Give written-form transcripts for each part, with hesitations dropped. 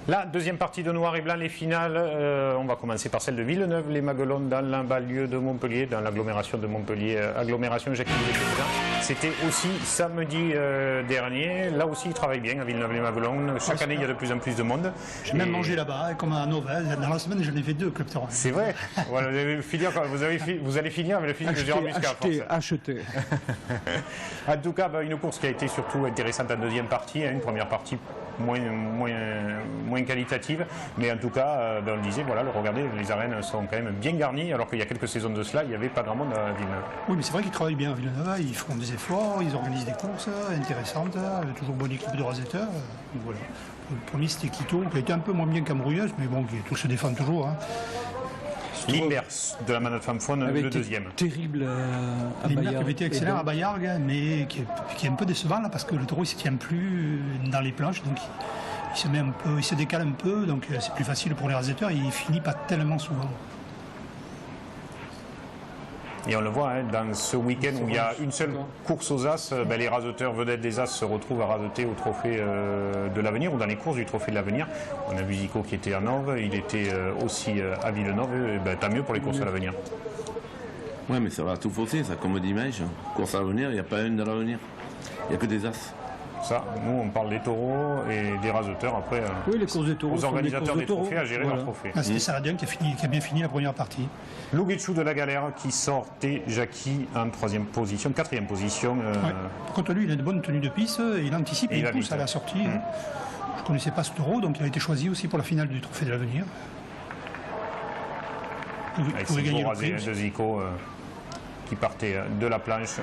La deuxième partie de Noir et Blanc, les finales, on va commencer par celle de Villeneuve, les Maguelons dans la banlieue de Montpellier, dans l'agglomération de Montpellier, agglomération Jacques. C'était aussi samedi dernier, là aussi ils travaillent bien à Villeneuve les Maguelons, chaque année il y a de plus en plus de monde. J'ai même mangé là-bas, comme à Novelle, dans la semaine j'en ai fait 2 clubs Torin. C'est vrai, voilà, vous allez finir avec le film de Jérôme Muscat. Acheter. En tout cas, une course qui a été surtout intéressante en deuxième partie, une première partie moins qualitative, mais en tout cas, on le disait, voilà, regardez, les arènes sont quand même bien garnies, alors qu'il y a quelques saisons de cela, il n'y avait pas grand monde à Villeneuve. Oui, mais c'est vrai qu'ils travaillent bien à Villeneuve, ils font des efforts, ils organisent des courses intéressantes, toujours bonne équipe de rasetteurs. Voilà. Le premier c'était Quito, qui a été un peu moins bien qu'Ambrouilleuse, mais bon, tout se défend toujours. L'inverse de la manade femme faune, le deuxième. Terrible à Limberg Bayargues. avait été excellent à Bayargues, mais qui est un peu décevant là, parce que le taureau il ne se tient plus dans les planches, donc il se décale un peu, donc c'est plus facile pour les rasetteurs et il finit pas tellement souvent. Et on le voit, dans ce week-end où il y a une seule course aux As, les raseteurs vedettes des As se retrouvent à raseter au trophée de l'avenir ou dans les courses du trophée de l'avenir. On a vu Zico qui était à Nantes, il était aussi à Villeneuve, et tant mieux pour les courses à l'avenir. Ouais, mais ça va tout fausser, ça, comme dimanche. Course à l'avenir, il n'y a pas une de l'avenir. Il n'y a que des As. Ça, nous on parle des taureaux et des raseteurs après. Oui, les courses de taureaux. Aux organisateurs des trophées à gérer leurs trophées. C'était Saladin qui a bien fini la première partie. Lugichou de la Galère qui sortait Jackie en quatrième position. Par contre, lui, il a de bonnes tenues de piste, il anticipe et il pousse à la sortie. Je ne connaissais pas ce taureau, donc il a été choisi aussi pour la finale du trophée de l'avenir. Avec ses beaux rasés de Zico qui partait de la planche.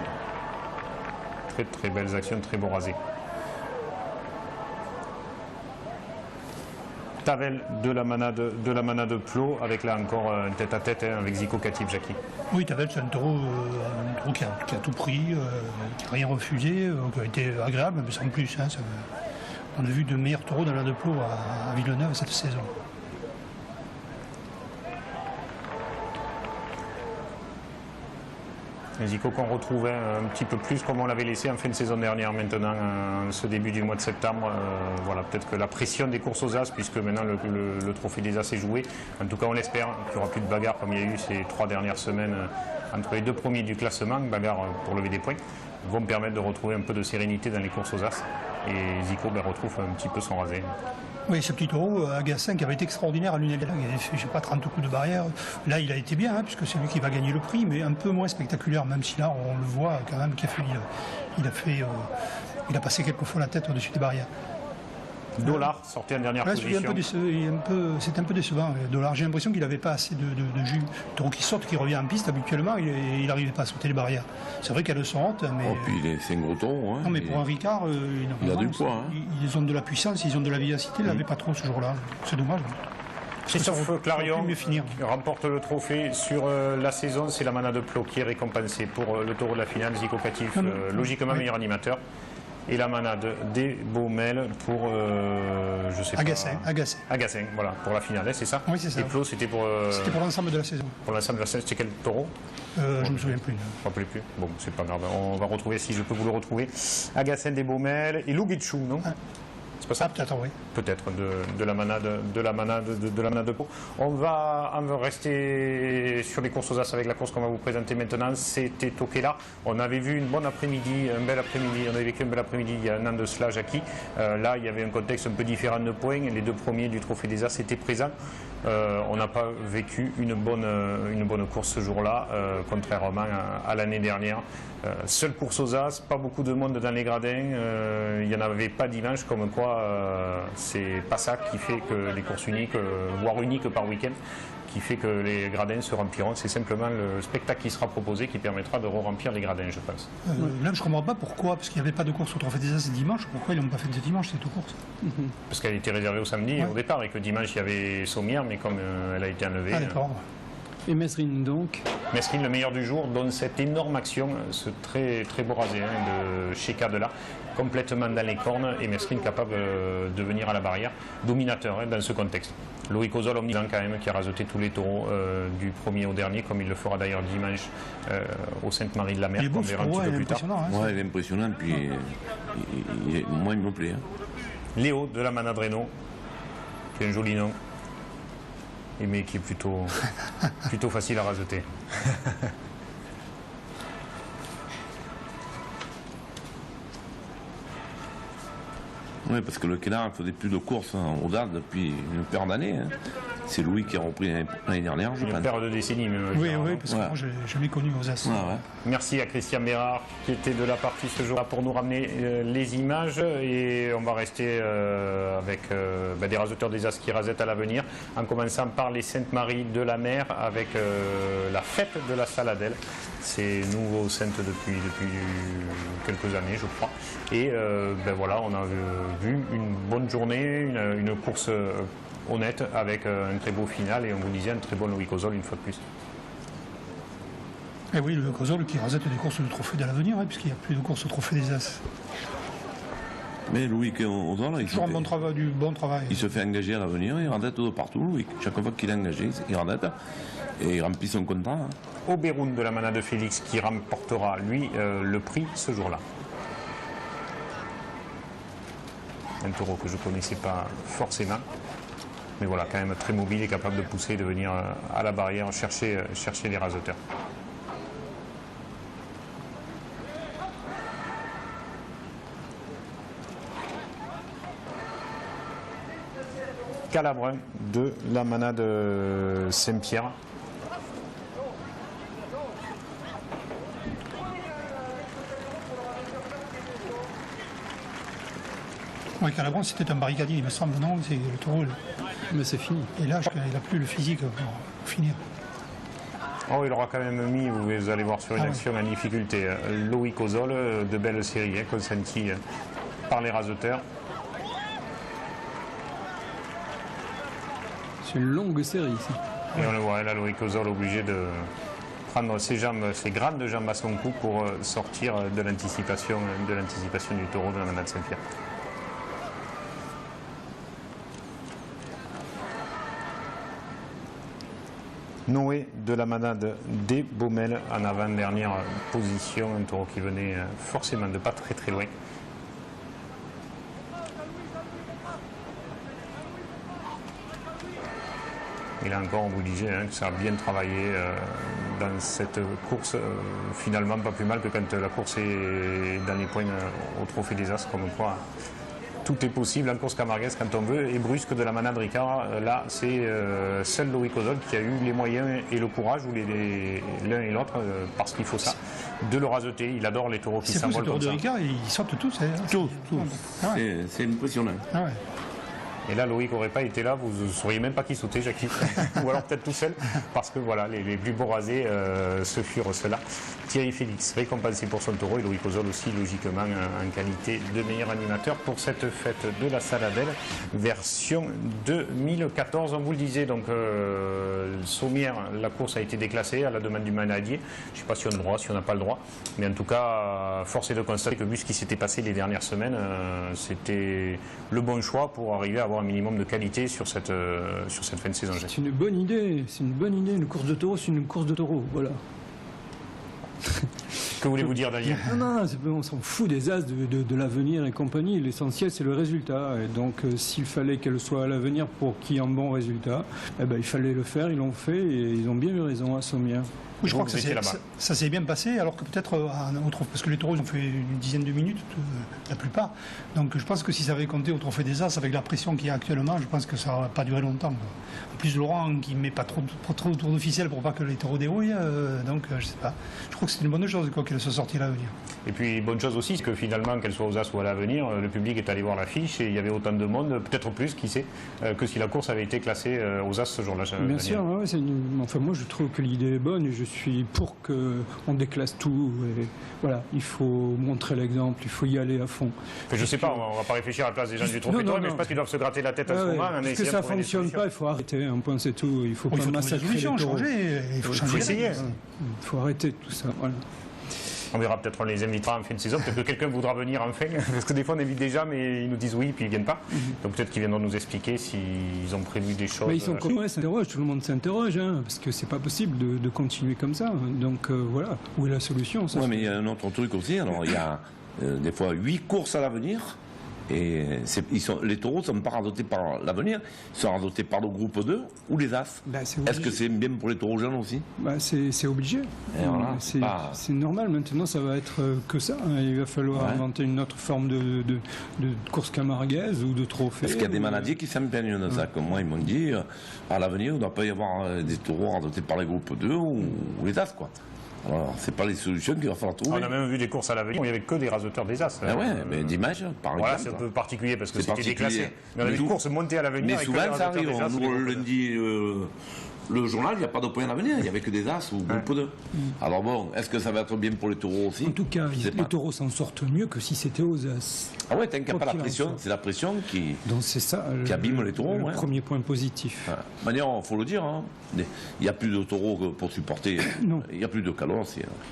Très très belles actions, très beaux rasés. Tavel de la manade Plot, avec là encore un tête-à-tête avec Zico Katib Jackie. Oui, Tavel c'est un taureau qui a tout pris, qui n'a rien refusé, qui a été agréable, mais sans plus. On a vu de meilleurs taureaux dans la de Plot à Villeneuve cette saison. Zico qu'on retrouvait un petit peu plus comme on l'avait laissé en fin de saison dernière maintenant, ce début du mois de septembre. Voilà, peut-être que la pression des courses aux As, puisque maintenant le trophée des As est joué, en tout cas on l'espère qu'il n'y aura plus de bagarre comme il y a eu ces 3 dernières semaines entre les 2 premiers du classement, bagarre pour lever des points, vont permettre de retrouver un peu de sérénité dans les courses aux As. Et Zico retrouve un petit peu son rasé. Oui, ce petit taureau, Agassin, qui avait été extraordinaire à Lunel, il avait fait, je sais pas, 30 coups de barrière. Là, il a été bien, puisque c'est lui qui va gagner le prix, mais un peu moins spectaculaire, même si là, on le voit quand même il a passé quelques fois la tête au-dessus des barrières. Dollar sortait en dernière position. C'est un peu décevant, Dollar. J'ai l'impression qu'il n'avait pas assez de jus. Le taureau qui sort, qui revient en piste, habituellement, il n'arrivait pas à sauter les barrières. C'est vrai qu'elles sont hautes, mais... Oh, puis c'est un gros taureau. Non, mais pour un Ricard, il a du poids. Ils ont de la puissance, ils ont de la vivacité, ils ne l'avaient pas trop ce jour-là. C'est dommage. Christophe Clarion remporte le trophée sur la saison. C'est la manade Plot qui est récompensée pour le taureau de la finale. Zico Katif, logiquement meilleur animateur. Et la manade des Baumel pour, je sais Agassin, pas... Agassin, voilà, pour la finale, c'est ça? Oui, c'est ça. Et Plot, c'était pour... C'était pour l'ensemble de la saison. Pour l'ensemble de la saison, c'était quel taureau? Je ne me souviens plus. Je ne me rappelle plus. Bon, c'est pas grave, on va retrouver, si je peux vous le retrouver. Agassin des Baumel et Lugichou, non? C'est pas ça? Peut-être, oui. Peut-être de la manade de Pau. On va rester sur les courses aux As avec la course qu'on va vous présenter maintenant. C'était Tokela. On avait vu un bel après-midi. On avait vécu un bel après-midi il y a un an de cela, Jackie. Là, il y avait un contexte un peu différent de points. Les 2 premiers du Trophée des As étaient présents. On n'a pas vécu une bonne course ce jour-là, contrairement à l'année dernière. Seule course aux As, pas beaucoup de monde dans les gradins, il n'y en avait pas dimanche, comme quoi c'est pas ça qui fait que les courses uniques, voire uniques par week-end, qui fait que les gradins se rempliront. C'est simplement le spectacle qui sera proposé qui permettra de re-remplir les gradins, je pense. Là, je ne comprends pas pourquoi, parce qu'il n'y avait pas de course au Trophée des As dimanche, pourquoi ils n'ont pas fait de dimanche cette course? Parce qu'elle était réservée au samedi au départ, et que dimanche il y avait Sommière, mais comme elle a été enlevée... Et Mesrine donc? Mesrine, le meilleur du jour, donne cette énorme action, ce très très beau rasé de chez Cadela, complètement dans les cornes, et Mesrine capable de venir à la barrière, dominateur dans ce contexte. Loïc Ozol, omniscient quand même, qui a raseté tous les taureaux du premier au dernier, comme il le fera d'ailleurs dimanche au Sainte-Marie-de-la-Mer, qu'on verra un petit peu plus tard. Ouais, il est impressionnant, puis moi il me plaît. Léo de la manade Renault, qui a un joli nom, mais qui est plutôt facile à raseter. Oui, parce que le Kélar ne faisait plus de courses aux Dares depuis une paire d'années. Hein. C'est Louis qui a repris l'année dernière, je Une pense. paire de décennies même. Oui, je dirais, oui, non. parce que moi je l'ai connu aux As. Ouais, ouais. Merci à Christian Bérard qui était de la partie ce jour-là pour nous ramener les images et on va rester avec des raseteurs des As qui rasettent à l'avenir en commençant par les Saintes-Maries de la Mer avec la fête de la Saladelle. C'est nouveau Sainte depuis quelques années je crois et voilà on a vu une bonne journée, une course honnête avec un très beau final et on vous disait un très bon Louis Cozol une fois de plus. Et oui, le Cozol qui rasette des courses de trophée de l'avenir, hein, puisqu'il n'y a plus de courses au trophée des As. Mais Louis Cozol, Toujours du bon travail. il se fait engager à l'avenir, il rasette de partout. Louis. Chaque fois qu'il est engagé, il rasette et il remplit son contrat. Hein. Oberoun de la manade de Félix qui remportera lui le prix ce jour-là. Un taureau que je ne connaissais pas forcément. Mais voilà, quand même très mobile et capable de pousser, de venir à la barrière chercher les raseteurs. Calabrin de la manade Saint-Pierre. Oui, Calabron, c'était un barricadier, il me semble, non? C'est le taureau. Mais c'est fini. Et là, il n'a plus le physique pour finir. Oh, il aura quand même mis, vous allez voir sur une action en difficulté, Loïc Cozol, de belles séries, consenties par les raseteurs. C'est une longue série ici. Et on le voit, là, Loïc Cozol obligé de prendre ses grandes jambes à son cou pour sortir de l'anticipation du taureau de la manade Saint-Pierre. Noé de la manade des Baumelles en avant-dernière position, un taureau qui venait forcément de pas très très loin. Et là encore, on vous disait que ça a bien travaillé dans cette course. Finalement, pas plus mal que quand la course est dans les points au Trophée des As, comme quoi tout est possible en course camarguaise quand on veut. Et brusque de la manade Ricard, là, c'est seul Loïc Cozol qui a eu les moyens et le courage, ou l'un et l'autre, parce qu'il faut ça, de le raseter. Il adore les taureaux qui s'envolent comme de ça. Ricard, ils sortent tous. Hein. Tous. Ah ouais. C'est impressionnant. Ah ouais. Et là, Loïc n'aurait pas été là, vous ne sauriez même pas qui sautait, Jackie. Ou alors peut-être tout seul, parce que voilà, les plus beaux rasés, ce furent ceux-là. Thierry Félix, récompensé pour son taureau, et Loïc Cozol aussi, logiquement, en qualité de meilleur animateur pour cette fête de la Saladelle, version 2014. On vous le disait, donc, Sommières, la course a été déclassée à la demande du manadier. Je ne sais pas si on a le droit, si on n'a pas le droit. Mais en tout cas, force est de constater que vu ce qui s'était passé les dernières semaines, c'était le bon choix pour arriver à avoir un minimum de qualité sur cette fin de saison. C'est une bonne idée, Une course de taureau, c'est une course de taureau, voilà. Que voulez-vous dire, Daniel? Non, on s'en fout des As, de l'avenir et compagnie. L'essentiel, c'est le résultat. Et donc, s'il fallait qu'elle soit à l'avenir pour qu'il y ait un bon résultat, il fallait le faire, ils l'ont fait et ils ont bien eu raison à Sommières. Oui, je crois que vous étiez là-bas. ça s'est bien passé, alors que peut-être parce que les taureaux ils ont fait une dizaine de minutes, la plupart. Donc je pense que si ça avait compté au Trophée des As, avec la pression qu'il y a actuellement, je pense que ça n'aurait pas duré longtemps. Quoi. En plus, Laurent qui ne met pas trop de tours d'officiel pour pas que les taureaux dérouillent, donc je sais pas. Je crois que c'est une bonne chose qu'elle soit sortie à l'avenir. Et puis, bonne chose aussi, c'est que finalement, qu'elle soit aux As ou à l'avenir, le public est allé voir l'affiche et il y avait autant de monde, peut-être plus, qui sait, que si la course avait été classée aux As ce jour-là. Bien sûr, ouais, enfin moi je trouve que l'idée est bonne et je suis pour qu'on déclasse tout. Et voilà, il faut montrer l'exemple, il faut y aller à fond. Mais je sais pas, on va pas réfléchir à la place des gens du Trophée Tour, mais je pense qu'ils doivent se gratter la tête à ce moment. Parce que ça ne fonctionne pas, il faut arrêter, un point c'est tout. Il faut pas massacrer les taureaux. Il faut changer. Essayer. Il faut arrêter tout ça. Voilà. On verra, peut-être on les invitera en fin de saison, peut-être que quelqu'un voudra venir enfin, parce que des fois on invite déjà mais ils nous disent oui puis ils viennent pas. Donc peut-être qu'ils viendront nous expliquer s'ils ont prévu des choses. Mais ils sont copains, s'interrogent, tout le monde s'interroge, parce que c'est pas possible de continuer comme ça. Donc voilà, où est la solution? Oui, mais il y a un autre truc aussi, alors il y a des fois 8 courses à l'avenir, Et les taureaux ne sont pas radotés par l'avenir, ils sont radotés par le groupe 2 ou les As. Ben, Est-ce que c'est bien pour les taureaux jeunes aussi? Ben, c'est obligé. Voilà, C'est normal. Maintenant, ça va être que ça. Il va falloir inventer une autre forme de course camarguaise ou de trophée. Est-ce qu'il y a des manadiers qui s'en plaignent de ça? Comme moi, ils m'ont dit, à l'avenir, il ne doit pas y avoir des taureaux radotés par les groupes 2 ou les As, quoi. Alors, c'est pas les solutions qu'il va falloir trouver. On a même vu des courses à l'avenir où il n'y avait que des raseteurs des As. Ah ouais, mais dimanche, par voilà, exemple. c'est un peu particulier parce que C'est c'était particulier. déclassé. Mais on a vu des courses montées à l'avenir. Mais souvent, ça arrive. On ouvre le lundi le journal, il n'y a pas de point d'avenir. Il n'y avait que des As ou groupe 2. Alors bon, est-ce que ça va être bien pour les taureaux aussi? En tout cas, les taureaux s'en sortent mieux que si c'était aux As. Ah ouais, t'inquiète pas, la pression, c'est la pression qui abîme les taureaux. Le premier point positif. Manière, il faut le dire, hein. Il n'y a plus de taureaux pour supporter. Non. Il n'y a plus de calor.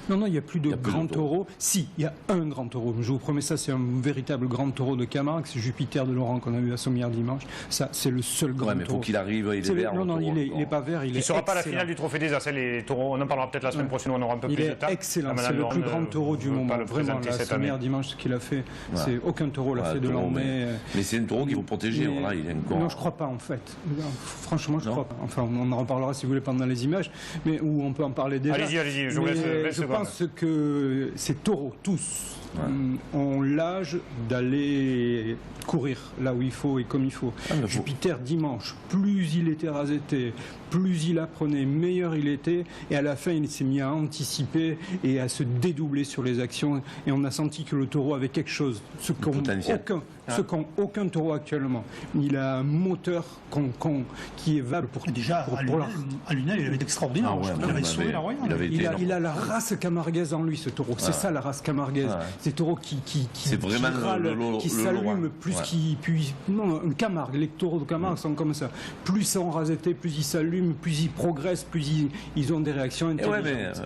Non, il n'y a plus de grands taureaux. Si, il y a un grand taureau. Je vous promets, ça, c'est un véritable grand taureau de Camargue. C'est Jupiter de Laurent qu'on a vu à Sommières dimanche. Ça, c'est le seul grand taureau. Mais il faut qu'il arrive, il est vert. Non, il n'est pas vert. Il ne sera pas à la finale du Trophée des As. Les taureaux, on en parlera peut-être la semaine prochaine, on aura un peu plus de temps. Il est excellent. C'est le plus grand taureau du moment. Vraiment, la Sommières dimanche, ce qu'il a fait, c'est aucun taureau l'a fait de l'année. Mais c'est un taureau qu'il faut protéger. Non, je crois pas, en fait. Franchement, je crois pas. Enfin, on en reparlera si vous voulez pendant les images, mais où on peut en parler déjà. Allez-y, je vous laisse. Je pense que ces taureaux, tous, ont l'âge d'aller courir là où il faut et comme il faut. Jupiter, dimanche, plus il était raseté, plus il apprenait, meilleur il était, et à la fin il s'est mis à anticiper et à se dédoubler sur les actions, et on a senti que le taureau avait quelque chose, ce qu'ont aucun taureau actuellement. Il a un moteur qui est valable pour... Déjà, à Lunel, il avait d'extraordinaire. Il a la race camarguaise en lui, ce taureau. C'est ça la race camarguaise. C'est taureau qui s'allume plus qu'il puisse. Non, un Camargue, les taureaux de Camargue sont comme ça. Plus ils sont rasetés, plus ils s'allument, plus ils progressent, plus ils ont des réactions intelligentes.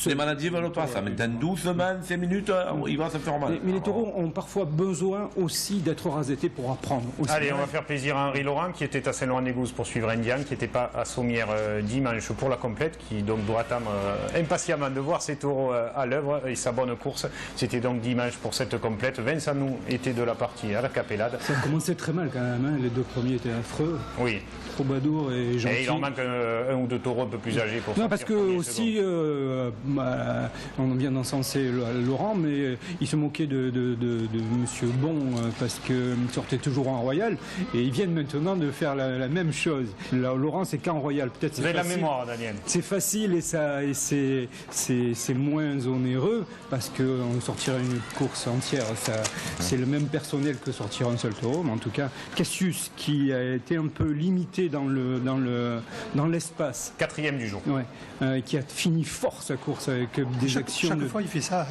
Les maladies veulent pas ça. Maintenant, doucement, 5 minutes, il va se faire mal. Mais les taureaux ont parfois besoin aussi d'être rasetés pour apprendre. Allez, on va faire plaisir à Henri Laurent qui était à Saint-Laurent-des-Gouzes pour suivre Indian, qui n'était pas à Sommières dimanche pour la complète, qui donc doit attendre impatiemment de voir ses taureaux à l'œuvre et sa bonne course. C'était donc dimanche pour cette complète. Vincent Nou était de la partie à la Capellade. Ça commençait très mal quand même, hein. Les deux premiers étaient affreux. Oui. Troubadour et Gentil. Et il en manque un ou deux taureaux un peu plus âgés pour non, parce que aussi, on vient d'encenser Laurent, mais il se moquait de Monsieur Bon parce qu'il sortait toujours en royal, et ils viennent maintenant de faire la même chose. Là, Laurent, c'est qu'en royal. Peut-être vous avez la mémoire, Daniel. C'est facile et c'est moins onéreux parce qu'on sortirait une course entière. C'est le même personnel que sortir un seul taureau, mais en tout cas, Cassius, qui a été un peu limité dans l'espace. 4e du jour. Ouais, qui a fini fort sa course avec des actions. Chaque fois, il fait ça.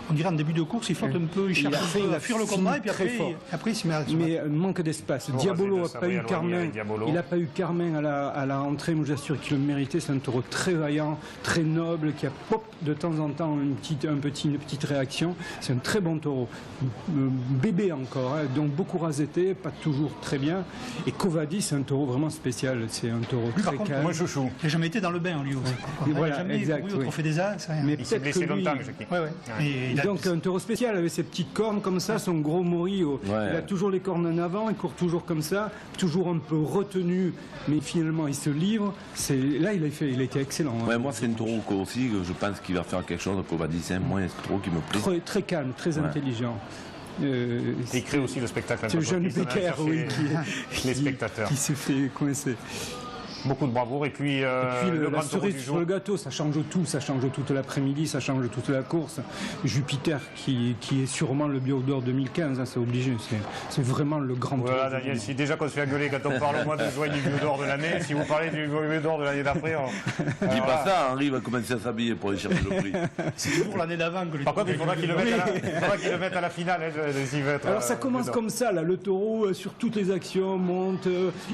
On dirait en début de course, il flotte un peu, il cherche à fuir le combat, et puis après il se met à... Mais manque d'espace. Diabolo n'a pas eu Carmen. Il n'a pas eu Carmen à la rentrée. Moi, j'assure qu'il le méritait. C'est un taureau très vaillant, très noble, qui a de temps en temps une petite réaction. C'est un très bon taureau. Bébé encore, hein, donc beaucoup raseté, pas toujours très bien. Et Covadi, c'est un taureau vraiment spécial. C'est un taureau très calme. Moi, chouchou. Il n'a jamais été dans le bain, lui aussi. Voilà, jamais couru au Trophée des As. Mais il s'est blessé longtemps, donc un taureau spécial avec ses petites cornes comme ça, son gros morillo. Il a toujours les cornes en avant, il court toujours comme ça, toujours un peu retenu, mais finalement il se livre. Là, il a été excellent. Ouais, moi, c'est un taureau aussi, je pense qu'il va faire quelque chose. Covadi, c'est moi, un taureau qui me plaît. Très calme, très intelligent. Il crée aussi le spectacle. C'est Jeanne Becker, les spectateurs. Qui s'est fait coincer. Beaucoup de bravoure. Et puis, la cerise sur le gâteau, ça change tout. Ça change toute l'après-midi, ça change toute la course. Jupiter, qui est sûrement le Bio d'Or 2015, hein, c'est obligé. C'est vraiment le grand tour. Voilà, Daniel, si déjà qu'on se fait engueuler quand on parle au mois de juin du Bio d'Or de l'année, si vous parlez du Bio d'Or de l'année d'après... Dis pas ça, Henri va commencer à s'habiller pour aller chercher le prix. C'est toujours l'année d'avant que Par contre, il faudra qu'il le mette à la finale. Alors ça commence comme ça, là. Le taureau, sur toutes les actions, monte,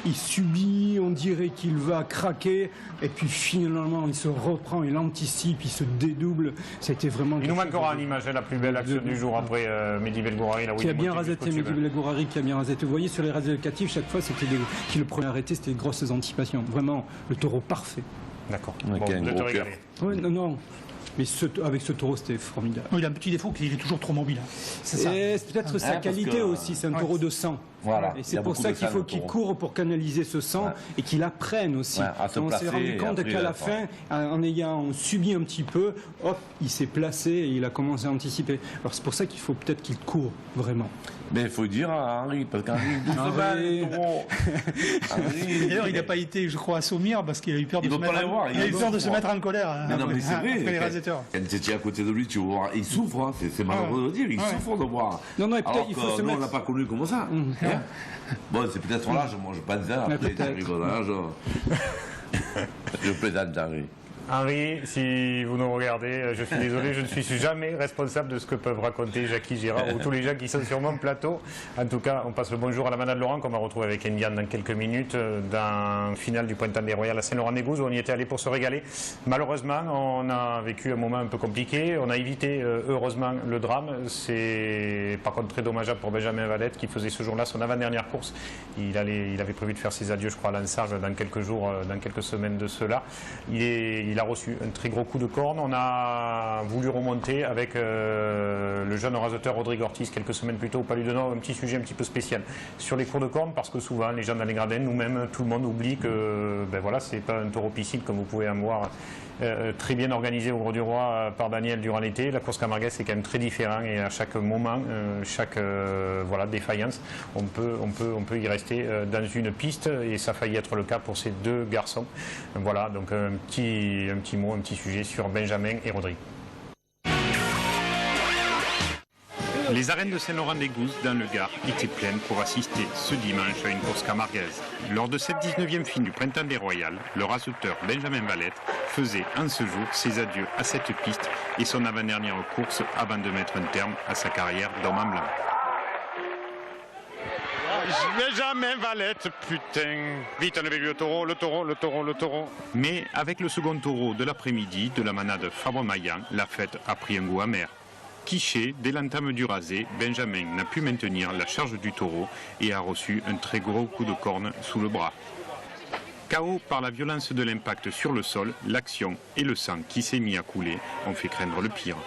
il subit, on dirait qu'il va craquer, et puis finalement il se reprend, il anticipe, il se dédouble. C'était vraiment... Il nous manquera en image, la plus belle action du jour après Mehdi Belgourari. Qui a bien raseté, Mehdi Belgourari qui a bien raseté. Vous voyez, sur les rases locatifs, chaque fois, c'était qui le prenait arrêté, c'était des grosses anticipations. Vraiment, le taureau parfait. D'accord. Bon, de te régaler. Oui, non. Mais avec ce taureau, c'était formidable. Il a un petit défaut qu'il est toujours trop mobile. C'est ça. Et c'est peut-être sa parce qualité que- aussi, c'est un taureau de sang. Voilà. Et Il y c'est a pour beaucoup ça de qu'il sang, faut le qu'il taureau. court pour canaliser ce sang et qu'il apprenne aussi. Ouais, à se On s'est placer rendu et compte après, qu'à la enfin. fin, en ayant subi un petit peu, hop, il s'est placé et il a commencé à anticiper. Alors c'est pour ça qu'il faut peut-être qu'il court vraiment. Mais il faut dire à Henri, parce qu'Henri, Henri. D'ailleurs, il n'a pas été, je crois, à Saumir parce qu'il a eu peur de Il se veut pas mettre, les voir, il a eu peur de se mettre en colère. Mais non, mais c'est vrai. Après les quand- raseteurs. Quand tu es à côté de lui, tu vois, il souffre, hein, c'est malheureux de dire, il souffre de voir. Non, non, et peut-être Alors il que faut se nous, mettre- on l'a pas connu comme ça. Hein. Bon, c'est peut-être l'âge, moi je pense, hein, après, peut-être. c'est rigolage. Je plaisante, Henri. Henri, si vous nous regardez, je suis désolé, je ne suis jamais responsable de ce que peuvent raconter Jackie Girard ou tous les gens qui sont sur mon plateau. En tout cas, on passe le bonjour à la Manade Laurent qu'on va retrouver avec Indiane dans quelques minutes dans finale du Printemps des Royales à Saint-Laurent-des-Gouzes où on y était allé pour se régaler. Malheureusement, on a vécu un moment un peu compliqué. On a évité heureusement le drame. C'est par contre très dommageable pour Benjamin Valette qui faisait ce jour-là son avant-dernière course. Il avait prévu de faire ses adieux, je crois, à Lansarge dans quelques jours, dans quelques semaines de cela. Il a reçu un très gros coup de corne. On a voulu remonter avec le jeune raseteur Rodrigue Ortiz quelques semaines plus tôt au Palais de Nord, un petit sujet un petit peu spécial sur les cours de corne parce que souvent les gens dans les gradins, nous-mêmes, tout le monde oublie que ben voilà, c'est pas un taureau piscine comme vous pouvez en voir. Très bien organisé au Gros du Roi par Daniel durant l'été. La course Camarguais c'est quand même très différent et à chaque moment, chaque voilà, défaillance, on peut y rester dans une piste et ça a failli être le cas pour ces deux garçons. Voilà, donc un petit mot, un petit sujet sur Benjamin et Rodrigue. Les arènes de Saint-Laurent-des-Gouzes, dans le Gard, étaient pleines pour assister ce dimanche à une course camarguaise. Lors de cette 19e fin du Printemps des Royales, le raseteur Benjamin Valette faisait en ce jour ses adieux à cette piste et son avant-dernière course avant de mettre un terme à sa carrière d'homme en blanc. Benjamin Valette, putain. Vite, on avait vu le taureau. Mais avec le second taureau de l'après-midi de la manade Fabre-Maillan, la fête a pris un goût amer. Quiché, dès l'entame du rasé, Benjamin n'a pu maintenir la charge du taureau et a reçu un très gros coup de corne sous le bras. KO par la violence de l'impact sur le sol, l'action et le sang qui s'est mis à couler ont fait craindre le pire.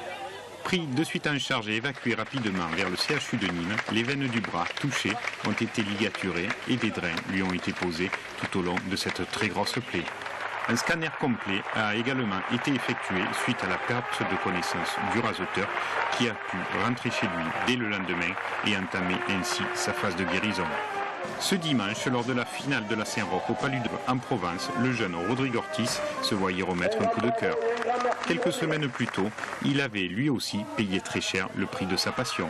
Pris de suite en charge et évacué rapidement vers le CHU de Nîmes, les veines du bras touchées ont été ligaturées et des drains lui ont été posés tout au long de cette très grosse plaie. Un scanner complet a également été effectué suite à la perte de connaissance du raseteur qui a pu rentrer chez lui dès le lendemain et entamer ainsi sa phase de guérison. Ce dimanche, lors de la finale de la Saint-Roch au Palude en Provence, le jeune Rodrigue Ortiz se voyait remettre un coup de cœur. Quelques semaines plus tôt, il avait lui aussi payé très cher le prix de sa passion.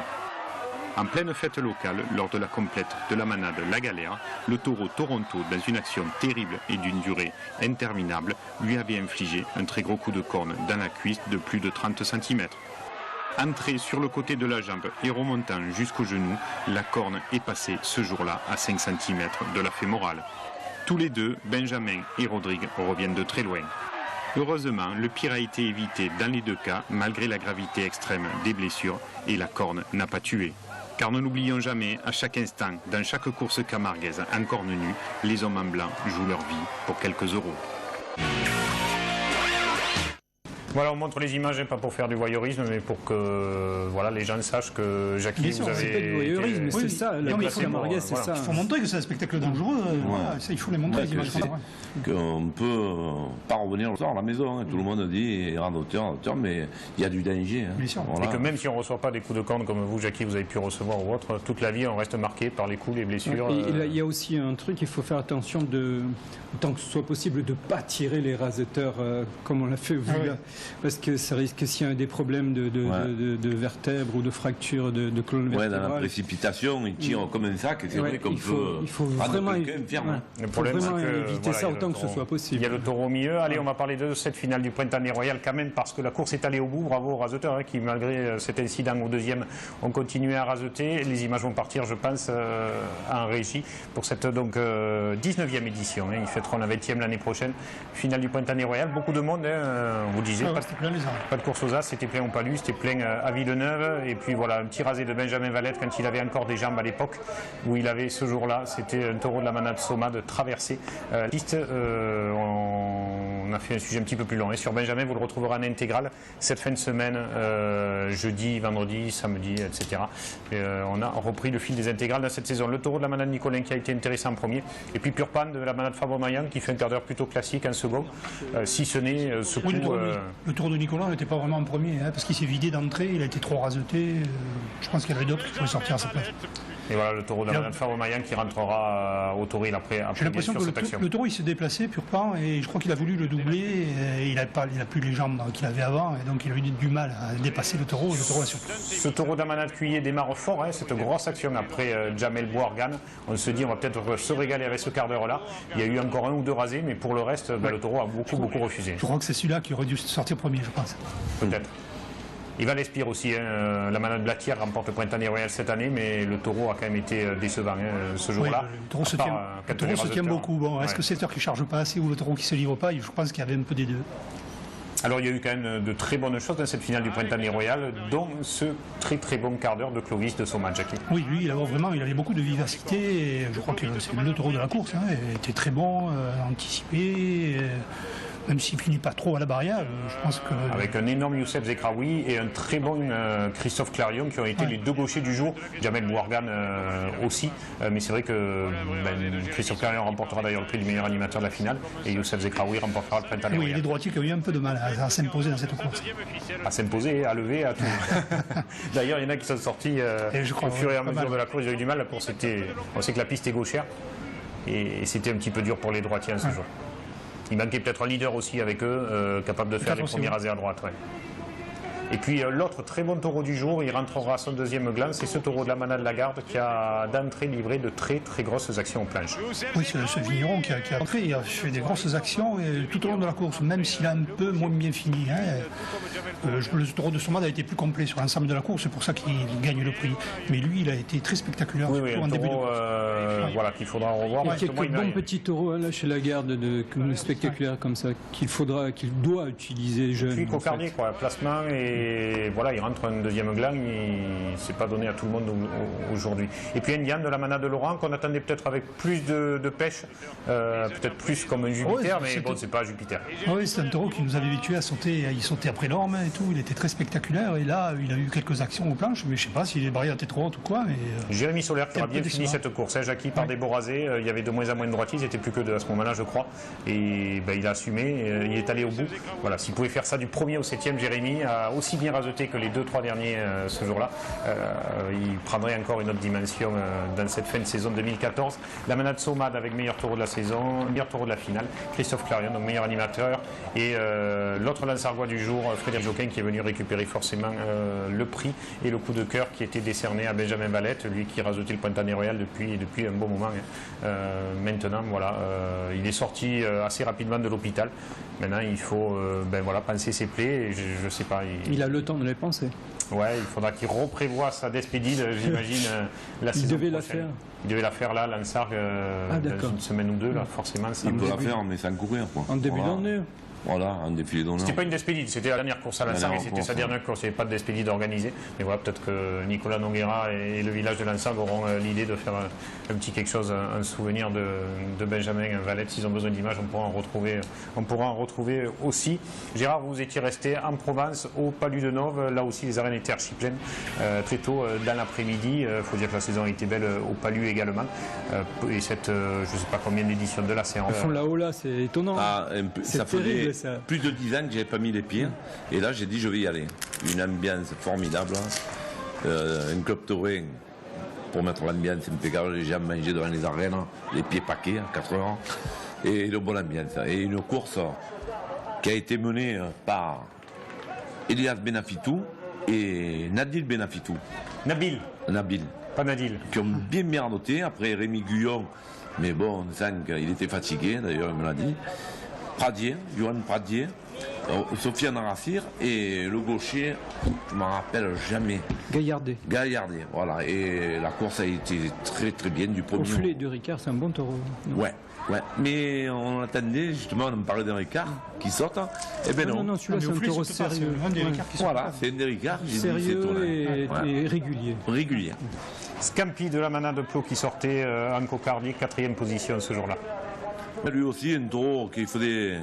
En pleine fête locale, lors de la complète de la manade La Galère, le taureau Toronto, dans une action terrible et d'une durée interminable, lui avait infligé un très gros coup de corne dans la cuisse de plus de 30 cm. Entré sur le côté de la jambe et remontant jusqu'au genou, la corne est passée ce jour-là à 5 cm de la fémorale. Tous les deux, Benjamin et Rodrigue, reviennent de très loin. Heureusement, le pire a été évité dans les deux cas, malgré la gravité extrême des blessures, et la corne n'a pas tué. Car ne l'oublions jamais, à chaque instant, dans chaque course camarguaise en corne nue, les hommes en blanc jouent leur vie pour quelques euros. Voilà, on montre les images, pas pour faire du voyeurisme, mais pour que voilà, les gens sachent que Jackie, Bien sûr, vous avez... C'est pas du voyeurisme, mais Oui, c'est ça, la non, mais course il faut- camarguaise, c'est voilà. ça. Il faut montrer que c'est un spectacle dangereux. Voilà, ça, il faut les montrer, les images. Qu'on peut pas revenir le soir à la maison. Hein. Tout le monde dit rendre auteur, mais il y a du danger. Hein. Bien sûr. Voilà. Et que même si on ne reçoit pas des coups de corne comme vous, Jackie, vous avez pu recevoir ou autre, toute la vie, on reste marqué par les coups, les blessures. Et là, il y a aussi un truc, il faut faire attention autant que ce soit possible, de ne pas tirer les raseteurs comme on l'a fait vu là. Parce que ça risque, s'il y a des problèmes de vertèbres ou de fractures de colonne Ouais, dans la vertébrale. précipitation, il tire comme un sac et c'est vrai qu'on il peut faut rendre vraiment, quelqu'un ferme. Le faut problème, vraiment c'est que, éviter voilà, ça il y a autant le que ce taureau. soit Il possible. y a le taureau au milieu. Allez, on va parler de cette finale du Printemps des Royales quand même parce que la course est allée au bout. Bravo aux raseteurs hein, qui, malgré cet incident au deuxième, ont continué à raseter. Les images vont partir, je pense, en régie pour cette donc 19e édition. Hein. Ils fêteront la 20e l'année prochaine. Finale du Printemps des Royales. Beaucoup de monde, hein, on vous disait. Pas de course aux as, c'était plein au Palus, c'était plein à Villeneuve. Et puis voilà, un petit rasé de Benjamin Valette quand il avait encore des jambes à l'époque où il avait ce jour-là. C'était un taureau de la manade Soma de traverser. Piste, on a fait un sujet un petit peu plus long. Et sur Benjamin, vous le retrouverez en intégrale cette fin de semaine, jeudi, vendredi, samedi, etc. On a repris le fil des intégrales dans cette saison. Le taureau de la manade Nicolin qui a été intéressant en premier. Et puis Purpan de la manade Fabre-Maillan qui fait un quart d'heure plutôt classique en second. Si ce n'est ce coup... Le taureau de Nicolas n'était pas vraiment en premier, parce qu'il s'est vidé d'entrée, il a été trop raseté. Je pense qu'il y avait d'autres qui pouvaient sortir à sa place. Et voilà le taureau de la manade Fabre-Maillan qui rentrera au Tauril après j'ai l'impression que le taureau il s'est déplacé, Purpan, et je crois qu'il a voulu le doubler. Et il n'a plus les jambes qu'il avait avant, et donc il a eu du mal à dépasser le taureau a surpris. Ce taureau de la manade Cuillet démarre fort, cette grosse action après Jamel Bouargan. On se dit on va peut-être se régaler avec ce quart d'heure là. Il y a eu encore un ou deux rasés, mais pour le reste, le taureau a beaucoup refusé. Je crois que c'est celui-là qui aurait dû sortir premier, je pense. Peut-être. Il va l'Espire aussi. La manade Blatière remporte le Printemps Royal cette année, mais le taureau a quand même été décevant ce jour-là. Oui, le taureau se tient beaucoup. Bon, est-ce que c'est le taureau qui ne charge pas assez ou le taureau qui ne se livre pas? Je pense qu'il y avait un peu des deux. Alors il y a eu quand même de très bonnes choses dans cette finale du Printemps Royal, dont ce très bon quart d'heure de Clovis de Soma, Jackie. Oui, lui, il avait beaucoup de vivacité. Et je crois que c'est le taureau de la course. Il était très bon, anticipé. Même s'il finit pas trop à la barrière, je pense que... Avec un énorme Youssef Zekraoui et un très bon Christophe Clarion qui ont été les deux gauchers du jour. Jamel Bouargan aussi. Mais c'est vrai que Christophe Clarion remportera d'ailleurs le prix du meilleur animateur de la finale et Youssef Zekraoui remportera le Printemps Royal. Oui, les droitiers qui ont eu un peu de mal à s'imposer dans cette course. À s'imposer, à lever, à tout. D'ailleurs, il y en a qui sont sortis au fur et à mesure de la course. Ils ont eu du mal. La course on sait que la piste est gauchère et c'était un petit peu dur pour les droitiers ce jour. Il manquait peut-être un leader aussi avec eux, capable de faire les premiers rasés à droite. Ouais. Et puis l'autre très bon taureau du jour, il rentrera à son deuxième gland, c'est ce taureau de la manade Lagarde qui a d'entrée livré de très grosses actions aux planches. Oui, ce vigneron qui a entré, il a fait des grosses actions tout au long de la course, même s'il a un peu moins bien fini. Le taureau de Somade a été plus complet sur l'ensemble de la course, c'est pour ça qu'il gagne le prix. Mais lui, il a été très spectaculaire, surtout en début de course. Voilà, qu'il faudra revoir. Il y a quelques bons petits taureaux là, chez Lagarde spectaculaires comme ça, qu'il doit utiliser jeune. Puis cocardier, placement et voilà, il rentre un deuxième gland, il ne s'est pas donné à tout le monde aujourd'hui. Et puis Indian de la manade de Laurent qu'on attendait peut-être avec plus de pêche, peut-être plus comme un Jupiter, mais bon, c'est pas Jupiter. Oui, c'est un taureau qui nous avait habitués à sauter, il sautait après norme et tout, il était très spectaculaire et là il a eu quelques actions aux planches, mais je sais pas si les barrières étaient trop hautes ou quoi. Mais Jérémy Solaire qui aura bien fini cette course, Jackie, par des beaux rasés, il y avait de moins en moins de droitiers, ils n'étaient plus que deux à ce moment-là je crois, et il a assumé, il est allé au bout. Voilà, s'il pouvait faire ça du 1er au 7e, Jérémy a aussi bien raseté que les 2-3 derniers ce jour-là, il prendrait encore une autre dimension dans cette fin de saison 2014. La manade Somade avec meilleur taureau de la saison, meilleur taureau de la finale, Christophe Clarion, donc meilleur animateur, et l'autre lansargois du jour, Frédéric Joquin, qui est venu récupérer forcément le prix et le coup de cœur qui était décerné à Benjamin Valette, lui qui rasetait le Printemps Royal depuis un bon moment. Maintenant, voilà, il est sorti assez rapidement de l'hôpital. Maintenant, il faut panser ses plaies. Et je ne sais pas. Il a le temps de les penser. Ouais, il faudra qu'il reprévoie sa despédide, j'imagine, la saison prochaine. Il devait la faire. Il devait la faire là, Lansargues, dans une semaine ou deux, là, forcément. Il peut la faire, mais sans courir, quoi. En début d'année. Voilà, un défilé d'honneur. C'était pas une despédide, c'était la dernière course à Lansargues et c'était sa dernière course. Il n'y avait pas de despédide organisée. Mais voilà, peut-être que Nicolas Noguera et le village de Lansargues auront l'idée de faire un petit quelque chose, un souvenir de Benjamin Valette. S'ils ont besoin d'images, on pourra en retrouver aussi. Gérard, vous étiez resté en Provence, au Palu de Nove. Là aussi, les arènes étaient archi pleines très tôt dans l'après-midi. Il faut dire que la saison a été belle au Palu également. Et cette, je ne sais pas combien d'éditions de la séance. Ils font là-haut, là, c'est étonnant. Ça faisait plus de 10 ans que je n'avais pas mis les pieds. Et là, j'ai dit, je vais y aller. Une ambiance formidable. Un club taurin, pour mettre l'ambiance impeccable, les gens mangeaient devant les arènes, les pieds paquets à 4 heures. Et une bonne ambiance. Et une course qui a été menée par Elias Benafitou et Nadil Benafitou. Nabil. Pas Nadil. Qui ont bien noté. Après Rémi Guyon, mais bon, on sent qu'il était fatigué, d'ailleurs, il me l'a dit. Pradier, Johan Pradier, Sofiane Arassir et le gaucher, je ne m'en rappelle jamais. Gaillardet, voilà. Et la course a été très bien du premier. Au de Ricard, c'est un bon taureau. Ouais. Mais on attendait, justement, on me parlait d'un Ricard qui saute. Eh bien non. Celui-là, c'est un taureau sérieux. Voilà, c'est un des Ricards. Sérieux et régulier. Scampi de la manade de Plot qui sortait en cocardier, 4e position ce jour-là. Lui aussi, un taureau qui faisait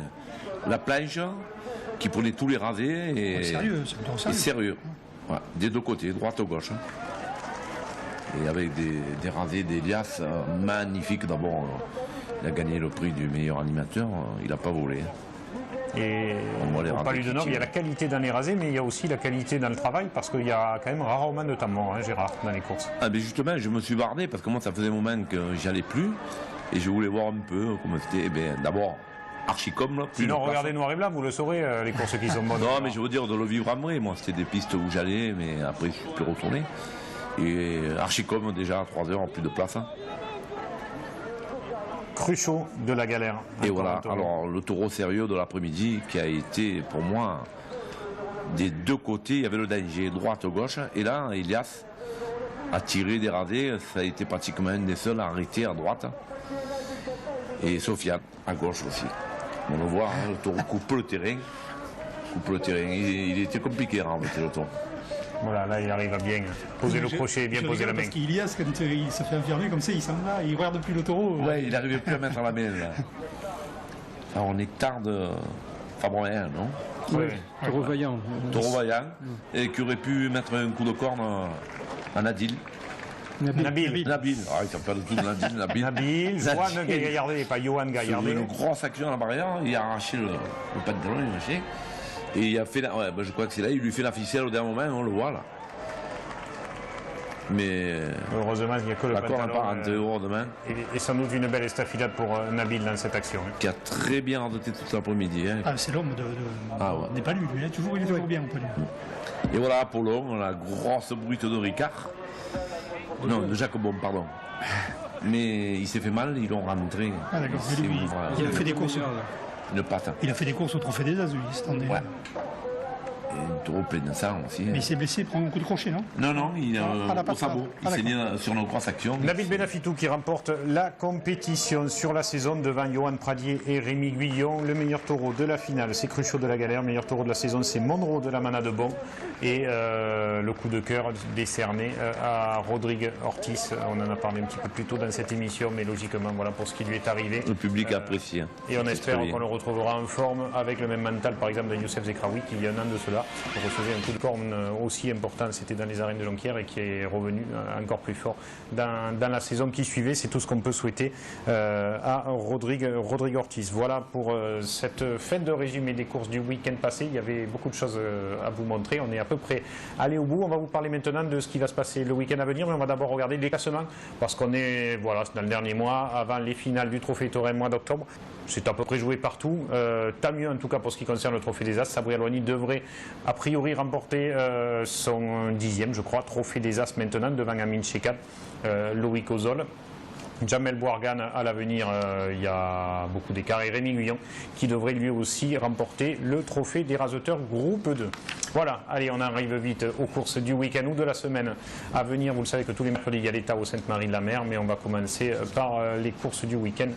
la planche qui prenait tous les rasés et Sérieux, c'est plutôt sérieux. sérieux. Ouais, des deux côtés, droite ou gauche. Et avec des rasés d'Elias magnifiques. D'abord, il a gagné le prix du meilleur animateur, il n'a pas volé. Et on parle de Nord, il y a la qualité dans les rasés, mais il y a aussi la qualité dans le travail, parce qu'il y a quand même rarement de temps mort, hein, Gérard, dans les courses. Ah ben justement, je me suis bardé parce que moi ça faisait un moment que j'allais plus et je voulais voir un peu comment c'était. Eh bien, d'abord, Archicom là. Sinon, regardez noir et blanc, vous le saurez, les courses qui sont bonnes. Non, mais je veux dire de le vivre en vrai. Moi, c'était des pistes où j'allais, mais après je suis plus retourné. Et Archicom déjà à 3 heures, plus de place. Hein. Cruchot de la Galère. Et voilà, alors le taureau sérieux de l'après-midi qui a été pour moi des deux côtés, il y avait le danger, droite-gauche. Et là, Elias a tiré des rasés, ça a été pratiquement un des seuls à arrêter à droite. Et Sofiane à gauche aussi. On le voit, hein, le taureau coupe le terrain. Il était compliqué à remporter le taureau. Voilà, là il arrive à bien poser le crochet, bien poser la main. Parce qu'Ilias, quand il se fait enfermer comme ça, il s'en va, il regarde plus le taureau. Ouais, il n'arrivait plus à mettre la main là. Alors on est tard de Fabrien, non? Oui, taureau vaillant. Taureau vaillant, et qui aurait pu mettre un coup de corne à Nadil. Nabil. Ah, il s'appelle tout Nadil, Nabil. Nabil, Johan Gaillardet, pas Johan Gaillardet. Une grosse action à la barrière, il a arraché le pantalon, il a arraché. Et il a fait, je crois que c'est là, il lui fait la ficelle au dernier moment, on le voit là. Mais heureusement, il n'y a que le pantalon. L'accord n'a pas rentré demain. Et sans doute une belle estafilade pour Nabil dans cette action. Qui a très bien rentré toute l'après-midi. Hein. Ah, c'est l'homme n'est pas lui, il est toujours bien. Et voilà, Apollon, la grosse brute de Ricard. Non, de Jacobon, pardon. Mais il s'est fait mal, ils l'ont rentré. Ah d'accord, il a fait des courses. Il a fait des courses au Trophée des As, lui, cette année. Ouais. Et un taureau plein de sang aussi. Mais il s'est blessé, il prend un coup de crochet, non? Non, il a au sabot. Il s'est mis sur nos grosses actions. Nabil Benafitou qui remporte la compétition sur la saison devant Johan Pradier et Rémi Guillon. Le meilleur taureau de la finale, c'est Cruchot de la Galère. Le meilleur taureau de la saison, c'est Monroe de la Manade Bon. Et le coup de cœur décerné à Rodrigue Ortiz. On en a parlé un petit peu plus tôt dans cette émission, mais logiquement, voilà pour ce qui lui est arrivé. Le public apprécie. Et on espère qu'on le retrouvera en forme avec le même mental, par exemple, de Youssef Zekraoui, qui il y a un an de cela recevait un coup de corne aussi important, c'était dans les arènes de Jonquière, et qui est revenu encore plus fort dans la saison qui suivait. C'est tout ce qu'on peut souhaiter à Rodrigue Ortiz. Voilà pour cette fin de résumé des courses du week-end passé. Il y avait beaucoup de choses à vous montrer. On est à peu près allé au bout. On va vous parler maintenant de ce qui va se passer le week-end à venir, mais on va d'abord regarder les classements, parce qu'on est dans le dernier mois, avant les finales du Trophée Taurin mois d'octobre. C'est à peu près joué partout. Tant mieux en tout cas pour ce qui concerne le Trophée des As. Sabri Alouani devrait a priori remporter son 10e, je crois, Trophée des As maintenant devant Amin Shekat, Loïc Ozol. Jamel Bouargan à l'avenir, il y a beaucoup d'écart, et Rémi Guillon qui devrait lui aussi remporter le trophée des raseteurs groupe 2. Voilà, allez, on arrive vite aux courses du week-end ou de la semaine à venir. Vous le savez que tous les mercredis il y a l'État au Sainte-Marie-de-la-Mer, mais on va commencer par les courses du week-end.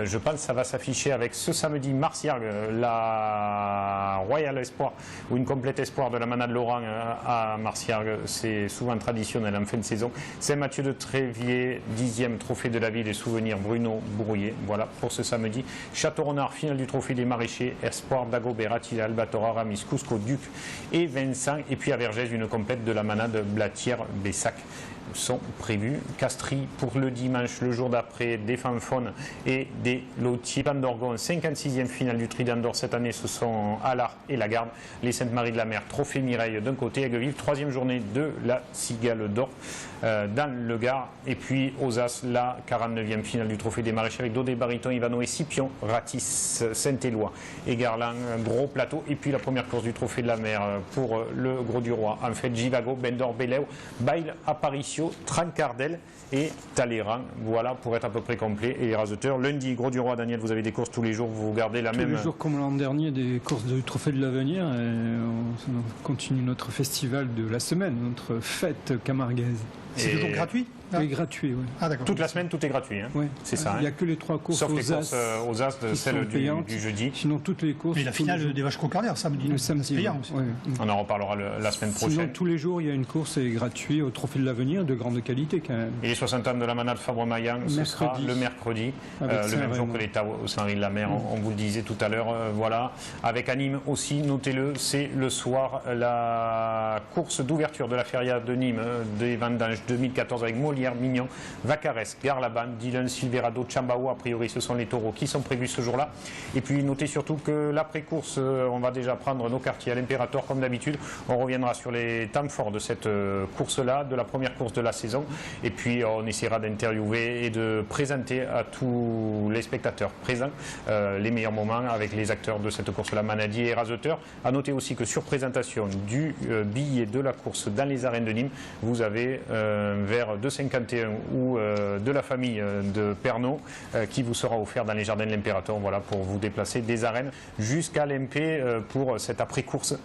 Je pense que ça va s'afficher avec ce samedi Marciargues, la Royal Espoir ou une complète espoir de la Manade Laurent à Marciargues. C'est souvent traditionnel en fin de saison. Saint-Mathieu de Tréviers, 10e trophée de la ville et souvenirs Bruno Brouillet. Voilà pour ce samedi. Château-Renard, finale du trophée des maraîchers, Espoir d'Agobert, Attila, Albatora, Ramis, Cusco, Duc et Vincent. Et puis à Vergès, une complète de la Manade Blatière-Bessac sont prévus. Castries pour le dimanche, le jour d'après, des fanfones et des lotiers. Pan d'Orgon, 56e finale du Trident d'Or cette année, ce sont Allard et Lagarde. Les Sainte-Marie-de-la-Mer, Trophée Mireille d'un côté, Aigueville, 3e journée de la Cigale d'Or dans le Gard. Et puis aux As, la 49e finale du Trophée des Maraîchers avec Dodé, Bariton, Ivano et Scipion, Ratis, Saint-Éloi et Garland, un gros plateau. Et puis la première course du Trophée de la Mer pour le Gros du Roi. En fait, Givago, Bendor, Beleu, Bail, Apparicio, Trancardel et Talleyrand. Voilà pour être à peu près complet. Et les raseteurs, lundi, Gros du Roi, Daniel, vous avez des courses tous les jours, vous gardez la même... Tous les jours comme l'an dernier, des courses du Trophée de l'Avenir. On continue notre festival de la semaine, notre fête camarguaise. C'est toujours gratuit ? Oui, gratuit, oui. Ah, d'accord. Toute la semaine, tout est gratuit. Hein. Oui. C'est ça. Il n'y a hein. que les 3 courses Sauf les aux courses As aux As de qui celle sont payantes. du jeudi. Sinon, toutes les courses. Mais la finale des vaches cocardières, samedi, le c'est samedi, payant oui. aussi. Oui. On en reparlera la semaine Sinon, prochaine. tous les jours, il y a une course gratuite au Trophée de l'Avenir, de grande qualité quand même. Et les 60 ans de la manade Fabre-Maillan, ce sera Mercredi. le mercredi, Avec le même jour Saint-Raymond. que l'État au Saint-Rémy-de-la-Mer, on vous le disait tout à l'heure. Voilà. Avec à Nîmes aussi, notez-le, c'est le soir la course d'ouverture de la Feria de Nîmes des vendanges 2014 avec Molière, Mignon, Vacarès, Garlaban, Dillon, Silverado, Chambao. A priori, ce sont les taureaux qui sont prévus ce jour-là. Et puis, notez surtout que l'après-course, on va déjà prendre nos quartiers à l'Impérator comme d'habitude. On reviendra sur les temps forts de cette course-là, de la première course de la saison. Et puis, on essaiera d'interviewer et de présenter à tous les spectateurs présents les meilleurs moments avec les acteurs de cette course-là, Manadier et Raseteur. À noter aussi que sur présentation du billet de la course dans les arènes de Nîmes, vous avez vers 2,51 ou de la famille de Pernod qui vous sera offert dans les jardins de l'Impérator, voilà, pour vous déplacer des arènes jusqu'à l'MP pour cette après-course.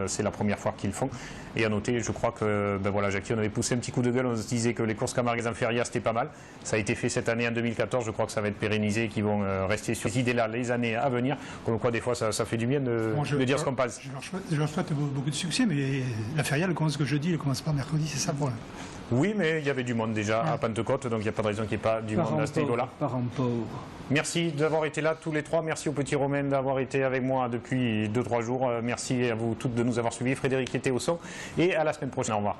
C'est la première fois qu'ils font. Et à noter, je crois que, ben voilà, Jackie, on avait poussé un petit coup de gueule, on se disait que les courses Camarguaises en Feria, c'était pas mal. Ça a été fait cette année en 2014, je crois que ça va être pérennisé et qu'ils vont rester sur ces idées-là les années à venir. Comme quoi, des fois, ça fait du bien de dire ce qu'on pense. Je leur souhaite beaucoup de succès, mais la Feria, elle commence que jeudi, elle commence pas mercredi, c'est ça le problème. Oui, mais il y avait du monde déjà à Pentecôte, donc il n'y a pas de raison qu'il n'y ait pas du monde à ce niveau-là. Parents pauvres. Merci d'avoir été là tous les trois. Merci au petit Romain d'avoir été avec moi depuis 2-3 jours. Merci à vous toutes de nous avoir suivis. Frédéric était au son. Et à la semaine prochaine. Au revoir.